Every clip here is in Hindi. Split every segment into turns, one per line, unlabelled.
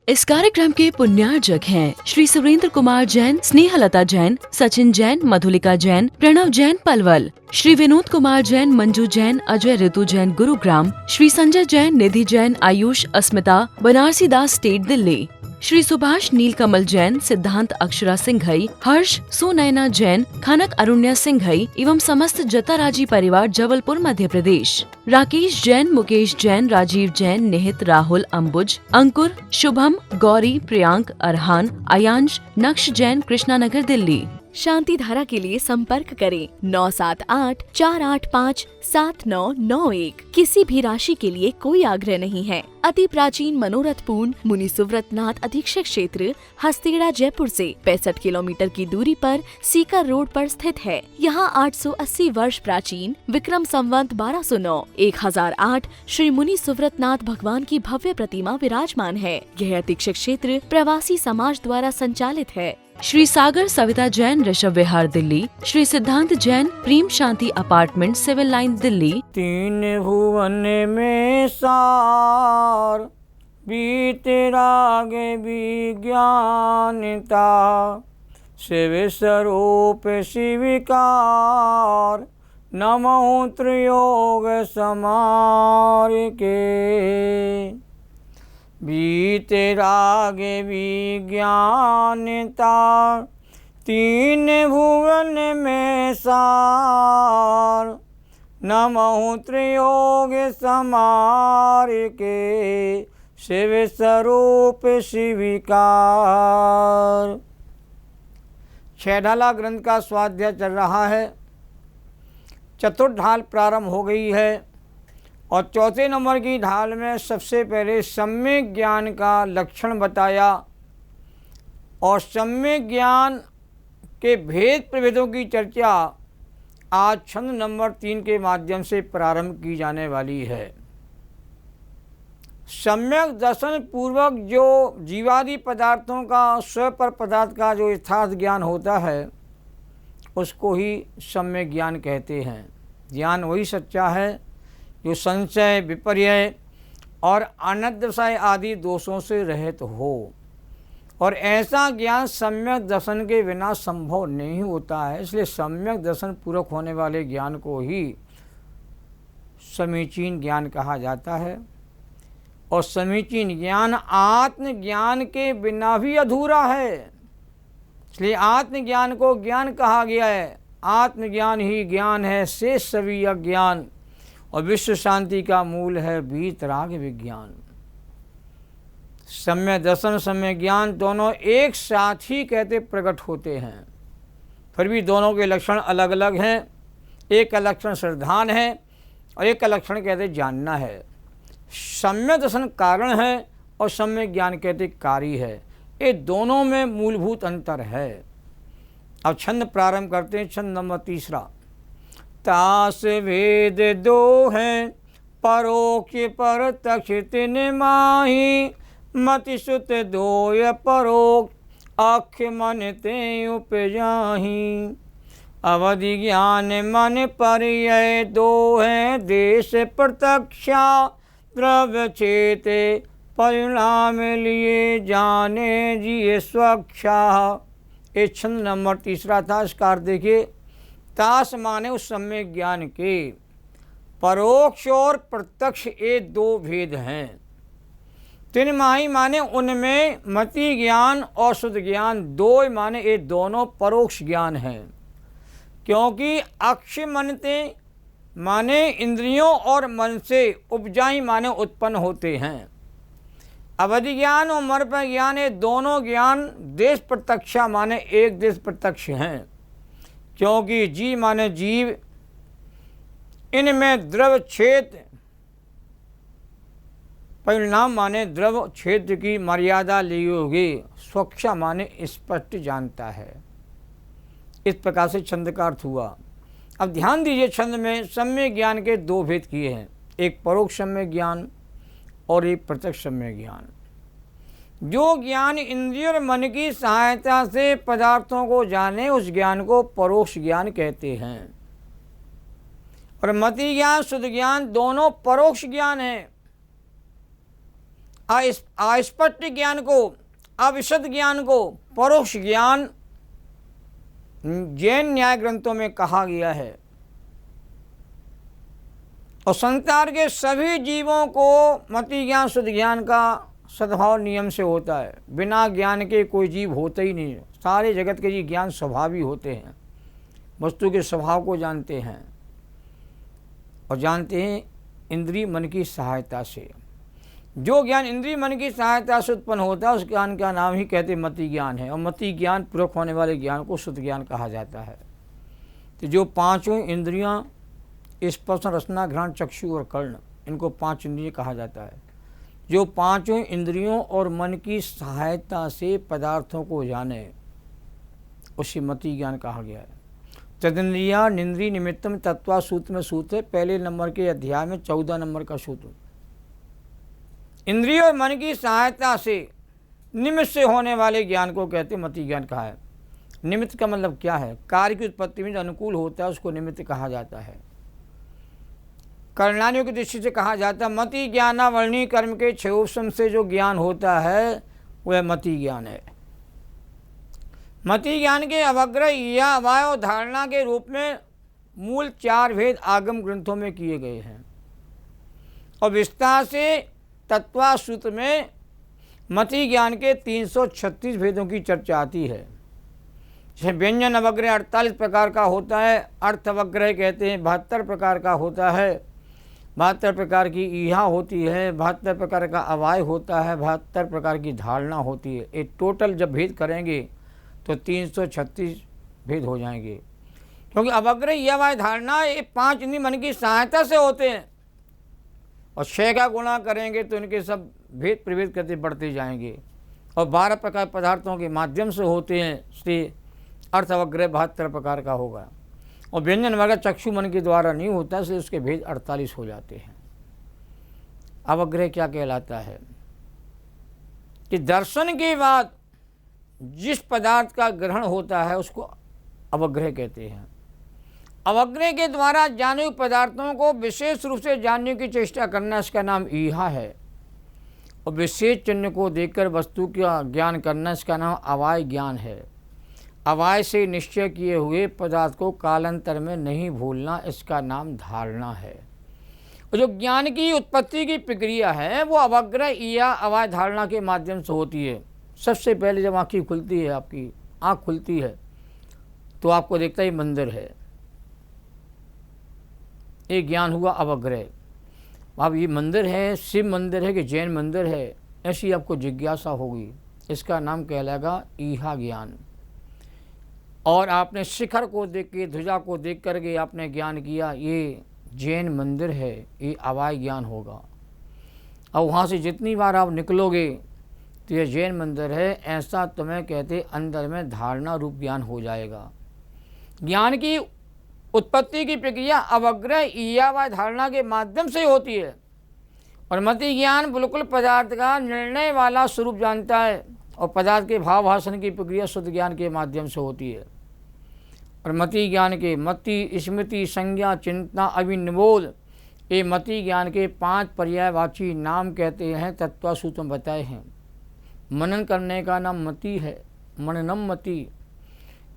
इस कार्यक्रम के पुण्यार्जक हैं श्री सुरेंद्र कुमार जैन, स्नेहलता जैन, सचिन जैन, मधुलिका जैन, प्रणव जैन पलवल, श्री विनोद कुमार जैन, मंजू जैन, अजय ऋतु जैन गुरुग्राम, श्री संजय जैन, निधि जैन, आयुष, अस्मिता, बनारसी दास स्टेट दिल्ली, श्री सुभाष नीलकमल जैन, सिद्धांत अक्षरा सिंघई, हर्ष सुनैना जैन, खनक अरुण्या सिंघई एवं समस्त जताराजी परिवार जबलपुर मध्य प्रदेश, राकेश जैन, मुकेश जैन, राजीव जैन, निहित, राहुल, अंबुज, अंकुर, शुभम, गौरी, प्रियांक, अरहान, आयांश, नक्श जैन, कृष्णानगर दिल्ली। शांति धारा के लिए संपर्क करें 9784857991। किसी भी राशि के लिए कोई आग्रह नहीं है। अति प्राचीन मनोरथ पूर्ण मुनि सुव्रतनाथ अधीक्षक क्षेत्र हस्तेड़ा जयपुर से 65 किलोमीटर की दूरी पर सीकर रोड पर स्थित है। यहाँ 880 वर्ष प्राचीन विक्रम संवत 1209 1008 श्री मुनि सुव्रतनाथ भगवान की भव्य प्रतिमा विराजमान है। यह अधीक्षक क्षेत्र प्रवासी समाज द्वारा संचालित है। श्री सागर सविता जैन, ऋषभ विहार दिल्ली, श्री सिद्धांत जैन, प्रेम शांति अपार्टमेंट, सिविल लाइन दिल्ली।
तीन भुवन में सार बीते राग विज्ञानता, शिव स्वरूप शिविकार, नमो त्रियोग समार के। बीते राग विज्ञानता, तीन भुवन में सार, नमो त्रियोग समार के, शिव स्वरूप शिविकार। छह ग्रंथ का स्वाध्याय चल रहा है। चतुर्थ ढाल प्रारंभ हो गई है और चौथे नंबर की ढाल में सबसे पहले सम्यक ज्ञान का लक्षण बताया और सम्यक ज्ञान के भेद प्रभेदों की चर्चा आज छंद नंबर 3 के माध्यम से प्रारंभ की जाने वाली है। सम्यक दर्शन पूर्वक जो जीवादि पदार्थों का स्वपर पदार्थ का जो यथार्थ ज्ञान होता है उसको ही सम्यक ज्ञान कहते हैं। ज्ञान वही सच्चा है जो संशय, विपर्य और अनध्यवसाय आदि दोषों से रहित हो, और ऐसा ज्ञान सम्यक दर्शन के बिना संभव नहीं होता है। इसलिए सम्यक दर्शन पूर्वक होने वाले ज्ञान को ही समीचीन ज्ञान कहा जाता है। और समीचीन ज्ञान आत्मज्ञान के बिना भी अधूरा है, इसलिए आत्मज्ञान को ज्ञान कहा गया है। आत्मज्ञान ही ज्ञान है, शेष सभी अज्ञान, और विश्व शांति का मूल है वीतराग विज्ञान। सम्यक दर्शन, सम्यक ज्ञान दोनों एक साथ ही कहते प्रकट होते हैं, फिर भी दोनों के लक्षण अलग अलग हैं। एक का लक्षण श्रद्धान है और एक का लक्षण कहते जानना है। सम्यक दर्शन कारण है और सम्यक ज्ञान कहते कार्य है। ये दोनों में मूलभूत अंतर है। अब छंद प्रारंभ करते हैं। छंद नंबर 3। तास भेद दो हैं, परोक्ष परतक्ष तिन माही, मति सुत दोय परोक्ष, अक्ष मन ते उपजाही। अवधि ज्ञान मन पर्यय दो हैं, देश प्रत्यक्षा द्रव्य चेते, परिणाम लिए जाने जिये स्वक्षा। ये छंद नंबर 3 था। इसका देखिए, तास माने उस सम्यक ज्ञान के, परोक्ष और प्रत्यक्ष ये दो भेद हैं। तीन माही माने उनमें मति ज्ञान और शुद्ध ज्ञान, दो माने ये दोनों परोक्ष ज्ञान हैं। क्योंकि अक्ष मनते माने इंद्रियों और मन से, उपजाई माने उत्पन्न होते हैं। अवधि ज्ञान और मर पर ज्ञान ये दोनों ज्ञान देश प्रत्यक्षा माने एक देश प्रत्यक्ष हैं। क्योंकि जी माने जीव, इनमें द्रव क्षेत्र, परिणाम माने द्रव क्षेत्र की मर्यादा ली होगी, स्वक्षा माने स्पष्ट जानता है। इस प्रकार से छंद का अर्थ हुआ। अब ध्यान दीजिए, छंद में सम्यक ज्ञान के दो भेद किए हैं, एक परोक्ष सम्यक ज्ञान और एक प्रत्यक्ष सम्यक ज्ञान। जो ज्ञान इंद्रिय और मन की सहायता से पदार्थों को जाने, उस ज्ञान को परोक्ष ज्ञान कहते हैं। और मति ज्ञान, शुद्ध ज्ञान दोनों परोक्ष ज्ञान है। अस्पष्ट ज्ञान को, अविशद ज्ञान को परोक्ष ज्ञान जैन न्याय ग्रंथों में कहा गया है। और संसार के सभी जीवों को मति ज्ञान शुद्ध ज्ञान का सद्भाव नियम से होता है। बिना ज्ञान के कोई जीव होता ही नहीं। सारे जगत के जी ज्ञान स्वभाव ही होते हैं, वस्तु के स्वभाव को जानते हैं और जानते हैं इंद्रिय मन की सहायता से। जो ज्ञान इंद्रिय मन की सहायता से उत्पन्न होता है उस ज्ञान का नाम ही कहते मति ज्ञान है। और मति ज्ञान पूर्वक होने वाले ज्ञान को शुद्ध ज्ञान कहा जाता है। तो जो पांचों इंद्रियां स्पर्श, रसना, घ्राण, चक्षु और कर्ण, इनको पांच इंद्रिय कहा जाता है। जो पांचों इंद्रियों और मन की सहायता से पदार्थों को जाने उसे मति ज्ञान कहा गया है। तदिंद्रिया निंद्रिय निमित्तम तत्वा सूत्र में सूत्र है, पहले नंबर के अध्याय में 14 नंबर का सूत्र। इंद्रिय और मन की सहायता से निमित्त से होने वाले ज्ञान को कहते मति ज्ञान कहा है। निमित्त का मतलब क्या है? कार्य की उत्पत्ति में जो अनुकूल होता है उसको निमित्त कहा जाता है। कर्णानियों की दृष्टि से कहा जाता है मति ज्ञानावरणी कर्म के क्षयोपशम से जो ज्ञान होता है वह मति ज्ञान है। मति ज्ञान के अवग्रह या अवयव धारणा के रूप में मूल 4 भेद आगम ग्रंथों में किए गए हैं और विस्तार से तत्वा सूत्र में मति ज्ञान के 336 भेदों की चर्चा आती है। जैसे व्यंजन अवग्रह 48 प्रकार का होता है, अर्थ अवग्रह कहते हैं 72 प्रकार का होता है, 72 प्रकार की ईहा होती है, 72 प्रकार का अवाय होता है, 72 प्रकार की धारणा होती है। एक टोटल जब भेद करेंगे तो 336 भेद हो जाएंगे। क्योंकि अवग्रह या अवाय धारणा ये 5 इंद्रिय मन की सहायता से होते हैं और 6 का गुणा करेंगे तो इनके सब भेद प्रभेद करते बढ़ते जाएंगे और 12 प्रकार पदार्थों के माध्यम से होते हैं। इसलिए अर्थ अवग्रह 72 प्रकार का होगा और व्यंजन वर्ग चक्षु मन के द्वारा नहीं होता, इसलिए उसके भेद 48 हो जाते हैं। अवग्रह क्या कहलाता है कि दर्शन के बाद जिस पदार्थ का ग्रहण होता है उसको अवग्रह कहते हैं। अवग्रह के द्वारा जाने हुए पदार्थों को विशेष रूप से जानने की चेष्टा करना इसका नाम ईहा है और विशेष चिन्ह को देखकर वस्तु का ज्ञान करना इसका नाम अवाय ज्ञान है। अवाय से निश्चय किए हुए पदार्थ को कालांतर में नहीं भूलना इसका नाम धारणा है। और जो ज्ञान की उत्पत्ति की प्रक्रिया है वो अवग्रह या अवाय धारणा के माध्यम से होती है। सबसे पहले जब आँखें खुलती है, आपकी आँख खुलती है तो आपको देखता ही मंदिर है, एक ज्ञान हुआ अवग्रह। अब ये मंदिर है, शिव मंदिर है कि जैन मंदिर है, ऐसी आपको जिज्ञासा होगी, इसका नाम कहलाएगा ईहा ज्ञान। और आपने शिखर को देख के, ध्वजा को देख करके आपने ज्ञान किया ये जैन मंदिर है, ये अवाय ज्ञान होगा। और वहाँ से जितनी बार आप निकलोगे तो ये जैन मंदिर है ऐसा तुम्हें कहते अंदर में धारणा रूप ज्ञान हो जाएगा। ज्ञान की उत्पत्ति की प्रक्रिया अवग्रह या व धारणा के माध्यम से होती है और मति ज्ञान बिल्कुल पदार्थ का निर्णय वाला स्वरूप जानता है और पदार्थ के भाव भाषण की प्रक्रिया शुद्ध ज्ञान के माध्यम से होती है। और मति ज्ञान के मति, स्मृति, संज्ञा, चिंता, अभिनिबोध ये मति ज्ञान के 5 पर्यायवाची नाम कहते हैं, तत्व सूत्र में बताए हैं। मनन करने का नाम मति है, मननम मति।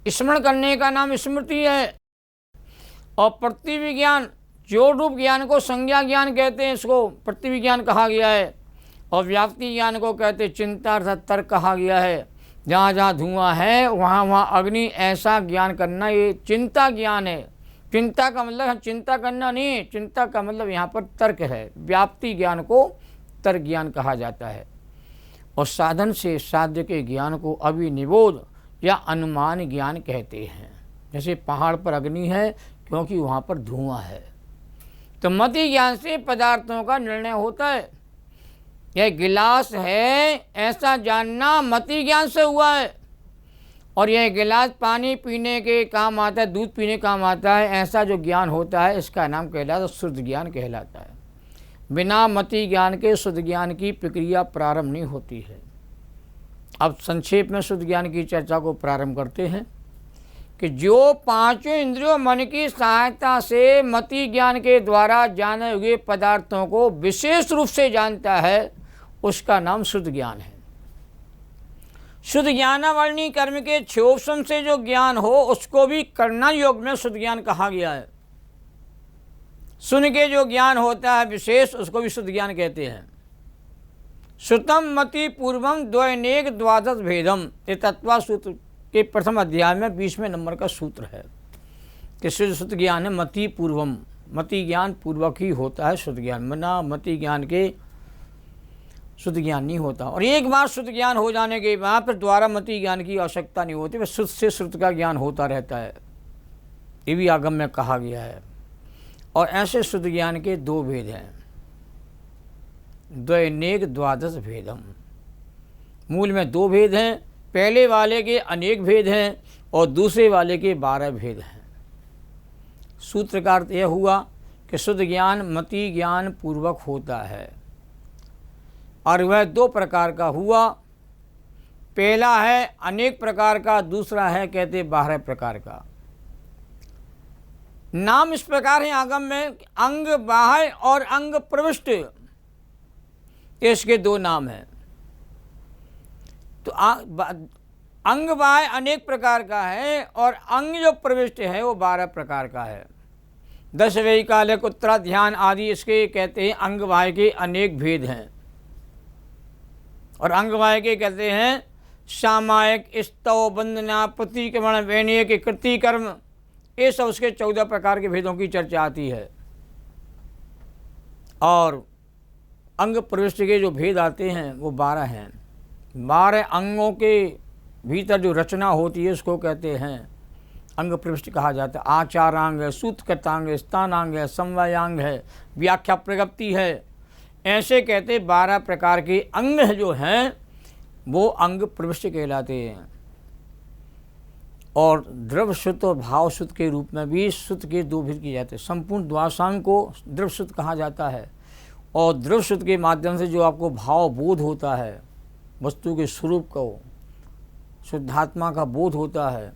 स्मरण करने का नाम स्मृति है और प्रतिविज्ञान जोड़ रूप ज्ञान को संज्ञा ज्ञान कहते हैं, इसको प्रतिविज्ञान कहा गया है। और व्याप्ति ज्ञान को कहते चिंता अर्थात तर्क कहा गया है। जहाँ जहाँ धुआं है वहाँ वहाँ अग्नि, ऐसा ज्ञान करना ये चिंता ज्ञान है। चिंता का मतलब चिंता करना नहीं, चिंता का मतलब यहाँ पर तर्क है। व्याप्ति ज्ञान को तर्क ज्ञान कहा जाता है। और साधन से साध्य के ज्ञान को अभिनिबोध या अनुमान ज्ञान कहते हैं। जैसे पहाड़ पर अग्नि है क्योंकि वहाँ पर धुआं है, तो मति ज्ञान से पदार्थों का निर्णय होता है। यह गिलास है ऐसा जानना मति ज्ञान से हुआ है और यह गिलास पानी पीने के काम आता है, दूध पीने काम आता है, ऐसा जो ज्ञान होता है इसका नाम कहलाता है शुद्ध ज्ञान कहलाता है। बिना मति ज्ञान के शुद्ध ज्ञान की प्रक्रिया प्रारंभ नहीं होती है। अब संक्षेप में शुद्ध ज्ञान की चर्चा को प्रारंभ करते हैं कि जो 5 इंद्रियों मन की सहायता से मति ज्ञान के द्वारा जाने हुए पदार्थों को विशेष रूप से जानता है उसका नाम शुद्ध ज्ञान है। शुद्ध ज्ञानावरणी कर्म के क्षोभन से जो ज्ञान हो उसको भी करना योग में शुद्ध ज्ञान कहा गया है। सुन के जो ज्ञान होता है विशेष उसको भी शुद्ध ज्ञान कहते हैं। श्रुतम मति पूर्वम द्वैनेक द्वादश भेदम, ये तत्वा सूत्र के प्रथम अध्याय में 20वें नंबर का सूत्र है कि शुद्ध ज्ञान है मति पूर्वम, मति ज्ञान पूर्वक ही होता है शुद्ध ज्ञान, बिना मति ज्ञान के शुद्ध ज्ञान नहीं होता। और एक बार शुद्ध ज्ञान हो जाने के बाद फिर दोबारा मति ज्ञान की आवश्यकता नहीं होती, वह शुद्ध से शुद्ध का ज्ञान होता रहता है, ये भी आगम में कहा गया है। और ऐसे शुद्ध ज्ञान के दो भेद हैं, द्वैनेक द्वादश भेदम, मूल में दो भेद हैं, पहले वाले के अनेक भेद हैं और दूसरे वाले के 12 भेद हैं। सूत्र का अर्थ यह हुआ कि शुद्ध ज्ञान मति ज्ञान पूर्वक होता है और वह दो प्रकार का हुआ, पहला है अनेक प्रकार का, दूसरा है कहते 12 प्रकार का। नाम इस प्रकार है आगम में, अंग बाह्य और अंग प्रविष्ट, इसके दो नाम हैं। तो अंग बाह्य अनेक प्रकार का है और अंग जो प्रविष्ट है वो 12 प्रकार का है। 10 वैकालिक उत्तरा ध्यान आदि इसके कहते हैं अंग बाह्य के अनेक भेद हैं। और अंग बाह्य के कहते हैं सामायिक, स्तव, वंदना, प्रतिक्रमण, वैनिक, कृति कर्म, ये सब उसके 14 प्रकार के भेदों की चर्चा आती है। और अंग प्रविष्ट के जो भेद आते हैं वो 12 हैं। 12 अंगों के भीतर जो रचना होती है उसको कहते हैं अंग प्रविष्ट कहा जाता है। आचारांग है, सूत्रकृतांग है, स्थानांग है, समवायांग है, व्याख्या प्रगति है, ऐसे कहते 12 प्रकार के अंग जो हैं वो अंग प्रविष्ट कहलाते हैं। और द्रव्य शुद्ध और भाव शुद्ध के रूप में भी शुद्ध के दो भेद किए जाते हैं। संपूर्ण द्वासांग को द्रव्य शुद्ध कहा जाता है और द्रव्य शुद्ध के माध्यम से जो आपको भाव बोध होता है, वस्तु के स्वरूप को शुद्धात्मा का बोध होता है,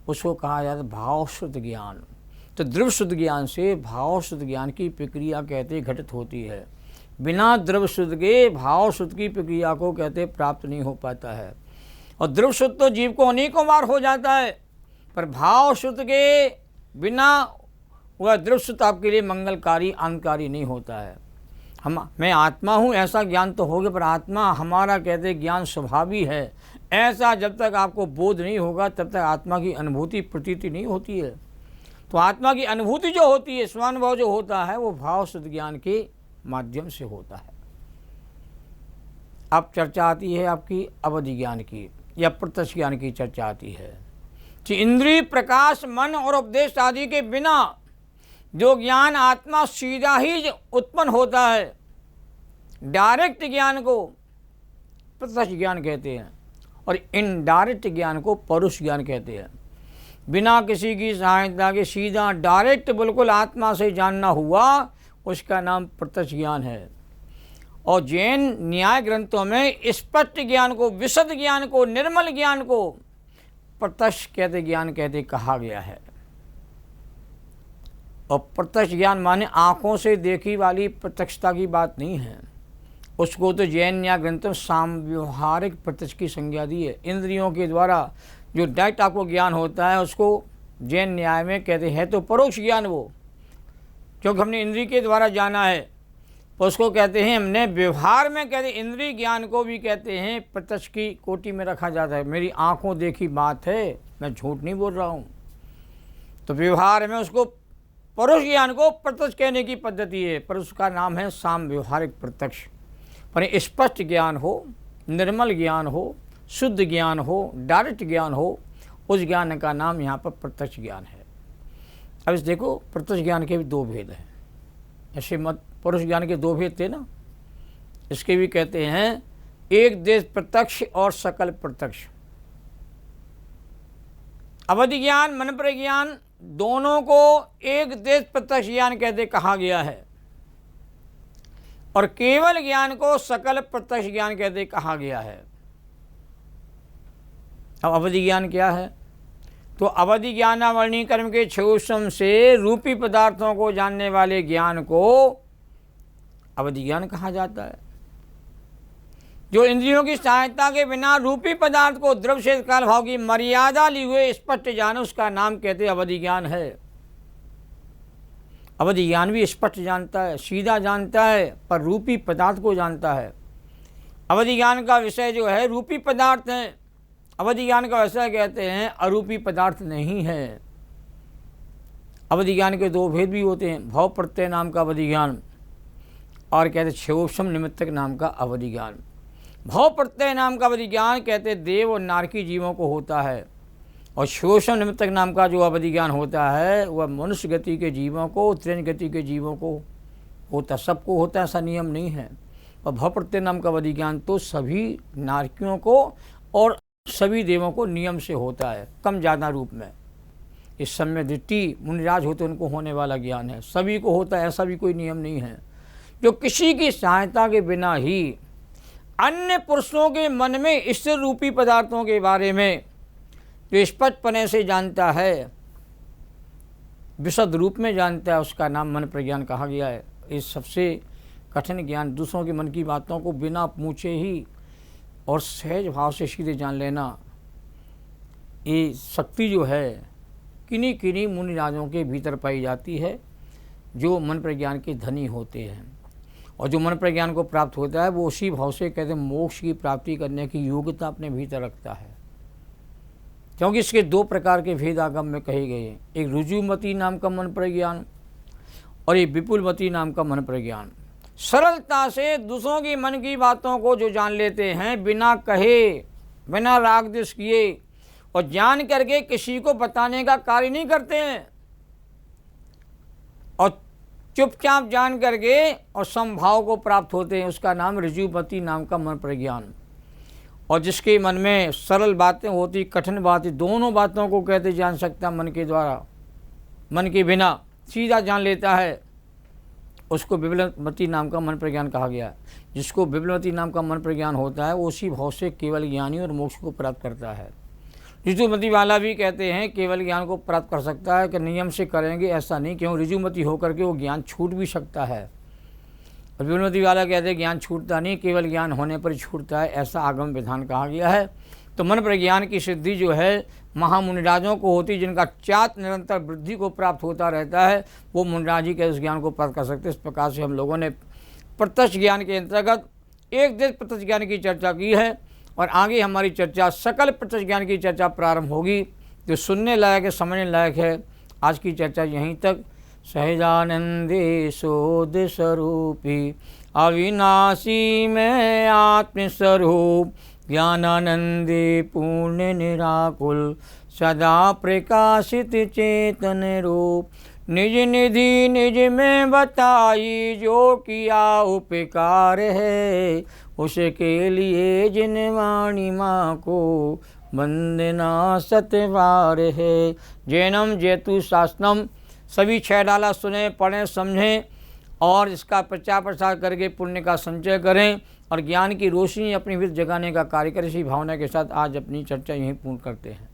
उसको कहा जाता है भाव शुद्ध ज्ञान। तो द्रव्य शुद्ध ज्ञान से भाव शुद्ध ज्ञान की प्रक्रिया कहते घटित होती है। बिना द्रव्य शुद्ध के भाव शुद्ध की प्रक्रिया को कहते प्राप्त नहीं हो पाता है। और द्रव्य शुद्ध तो जीव को अनेकों बार हो जाता है, पर भाव शुद्ध के बिना वह द्रव्य शुद्ध आपके लिए मंगलकारी आनंदकारी नहीं होता है। मैं आत्मा हूँ ऐसा ज्ञान तो होगा, पर आत्मा हमारा कहते ज्ञान स्वभावी है ऐसा जब तक आपको बोध नहीं होगा तब तक आत्मा की अनुभूति प्रतीति नहीं होती है। तो आत्मा की अनुभूति जो होती है, स्वानुभव जो होता है, वो भाव शुद्ध ज्ञान के माध्यम से होता है। अब चर्चा आती है आपकी अवधि ज्ञान की या प्रत्यक्ष ज्ञान की चर्चा आती है कि इंद्रिय प्रकाश मन और उपदेश आदि के बिना जो ज्ञान आत्मा सीधा ही उत्पन्न होता है, डायरेक्ट ज्ञान को प्रत्यक्ष ज्ञान कहते हैं और इनडायरेक्ट ज्ञान को परोक्ष ज्ञान कहते हैं। बिना किसी की सहायता के सीधा डायरेक्ट बिल्कुल आत्मा से जानना हुआ, उसका नाम प्रत्यक्ष ज्ञान है। और जैन न्याय ग्रंथों में स्पष्ट ज्ञान को, विशद ज्ञान को, निर्मल ज्ञान को प्रत्यक्ष कहते ज्ञान कहते कहा गया है। और प्रत्यक्ष ज्ञान माने आँखों से देखी वाली प्रत्यक्षता की बात नहीं है, उसको तो जैन न्याय ग्रंथों सामव्यवहारिक प्रत्यक्ष की संज्ञा दी है। इंद्रियों के द्वारा जो डायरेक्ट आपको ज्ञान होता है उसको जैन न्याय में कहते हैं तो परोक्ष ज्ञान वो, क्योंकि हमने इंद्रिय के द्वारा जाना है, तो उसको कहते हैं हमने व्यवहार में कहते इंद्रिय ज्ञान को भी कहते हैं प्रत्यक्ष की कोटि में रखा जाता है। मेरी आँखों देखी बात है, मैं झूठ नहीं बोल रहा हूँ। तो व्यवहार में उसको परोक्ष ज्ञान को प्रत्यक्ष कहने की पद्धति है, पर उसका नाम है साम व्यवहारिक प्रत्यक्ष। पर स्पष्ट ज्ञान हो, निर्मल ज्ञान हो, शुद्ध ज्ञान हो, डायरेक्ट ज्ञान हो, उस ज्ञान का नाम यहाँ पर प्रत्यक्ष ज्ञान है। अब इस देखो प्रत्यक्ष ज्ञान के भी दो भेद हैं, ऐसे मत परोक्ष ज्ञान के दो भेद थे ना, इसके भी कहते हैं एक देश प्रत्यक्ष और सकल प्रत्यक्ष। अवधि ज्ञान मन प्रज्ञान दोनों को एक देश प्रत्यक्ष ज्ञान कहते कहा गया है और केवल ज्ञान को सकल प्रत्यक्ष ज्ञान कहते कहा गया है। अब अवधि ज्ञान क्या है? तो अवधि ज्ञानावरणी कर्म के क्षोभम से रूपी पदार्थों को जानने वाले ज्ञान को अवधि ज्ञान कहा जाता है। जो इंद्रियों की सहायता के बिना रूपी पदार्थ को द्रव्य से काल भाव की मर्यादा ली हुए स्पष्ट जाने, उसका नाम कहते अवधि ज्ञान है। अवधि ज्ञान भी स्पष्ट जानता है, सीधा जानता है, पर रूपी पदार्थ को जानता है। अवधि ज्ञान का विषय जो है रूपी पदार्थ है, अवधि ज्ञान का विषय कहते हैं अरूपी पदार्थ नहीं है। अवधि ज्ञान के दो भेद भी होते हैं, भाव प्रत्यय नाम का अवधि ज्ञान और कहते क्षोभम निमित्तक नाम का अवधि ज्ञान। भाव प्रत्यय नाम का अवधि ज्ञान कहते देव और नारकी जीवों को होता है, और क्षोभम निमित्तक नाम का जो अवधि ज्ञान होता है वह मनुष्य गति के जीवों को, त्रिन गति के जीवों को होता, सबको होता है, ऐसा नियम नहीं है। और भाव प्रत्यय नाम का अवधि ज्ञान तो सभी नारकियों को और सभी देवों को नियम से होता है, कम ज़्यादा रूप में। इस सम्य दृष्टि मुनिराज होते उनको होने वाला ज्ञान है, सभी को होता है, ऐसा भी कोई नियम नहीं है। जो किसी की सहायता के बिना ही अन्य पुरुषों के मन में स्थिर रूपी पदार्थों के बारे में जो स्पष्टपने से जानता है, विशद रूप में जानता है, उसका नाम मन प्रज्ञान कहा गया है। इस सबसे कठिन ज्ञान दूसरों के मन की बातों को बिना पूछे ही और सहज भाव से सीधे जान लेना, ये शक्ति जो है किन्हीं किन्हीं मुनिराजों के भीतर पाई जाती है, जो मन प्रज्ञान के धनी होते हैं। और जो मन प्रज्ञान को प्राप्त होता है वो उसी भाव से कहते हैं मोक्ष की प्राप्ति करने की योग्यता अपने भीतर रखता है। क्योंकि इसके दो प्रकार के भेद आगम में कहे गए हैं, एक रुजुमती नाम का मन प्रज्ञान और एक विपुलमती नाम का मन प्रज्ञान। सरलता से दूसरों की मन की बातों को जो जान लेते हैं, बिना कहे, बिना राग द्वेष किए, और जान करके किसी को बताने का कार्य नहीं करते हैं, और चुपचाप जान करके और समभाव को प्राप्त होते हैं, उसका नाम ऋजुमती नाम का मन प्रज्ञान। और जिसके मन में सरल बातें होती, कठिन बातें, दोनों बातों को कहते जान सकता मन के द्वारा, मन के बिना सीधा जान लेता है, उसको विपुलमती नाम का मन प्रज्ञान कहा गया है। जिसको विपुलमती नाम का मन प्रज्ञान होता है वो उसी भाव से केवल ज्ञानी और मोक्ष को प्राप्त करता है। ऋजुमती वाला भी कहते हैं केवल ज्ञान को प्राप्त कर सकता है, कि नियम से करेंगे ऐसा नहीं, क्यों ऋजुमती होकर के वो ज्ञान छूट भी सकता है। और विपुलमती वाला कहते हैं ज्ञान छूटता नहीं, केवल ज्ञान होने पर ही छूटता है, ऐसा आगम विधान कहा गया है। तो मन प्रज्ञान की सिद्धि जो है महामुनिराजों को होती, जिनका चात निरंतर वृद्धि को प्राप्त होता रहता है, वो मुनिराज ही के उस ज्ञान को प्राप्त कर सकते हैं। इस प्रकार से हम लोगों ने प्रत्यक्ष ज्ञान के अंतर्गत एक देश प्रत्यक्ष ज्ञान की चर्चा की है, और आगे हमारी चर्चा सकल प्रत्यक्ष ज्ञान की चर्चा प्रारंभ होगी, जो सुनने लायक है, समझने लायक है। आज की चर्चा यहीं तक। सहजानंदे शोध स्वरूपी अविनाशी में आत्मस्वरूप, ज्ञानानंदे पूर्ण निराकुल सदा प्रकाशित चेतन रूप, निज निधि निज में बताई जो किया उपकार है, उसके लिए जिन वाणी माँ को वंदना सतवार है। जैनम जैतु शास्त्रम, सभी 6 डाला सुने, पढ़ें, समझें और इसका प्रचार प्रसार करके पुण्य का संचय करें और ज्ञान की रोशनी अपनी विद जगाने का कार्य करें। इसी भावना के साथ आज अपनी चर्चा यहीं पूर्ण करते हैं।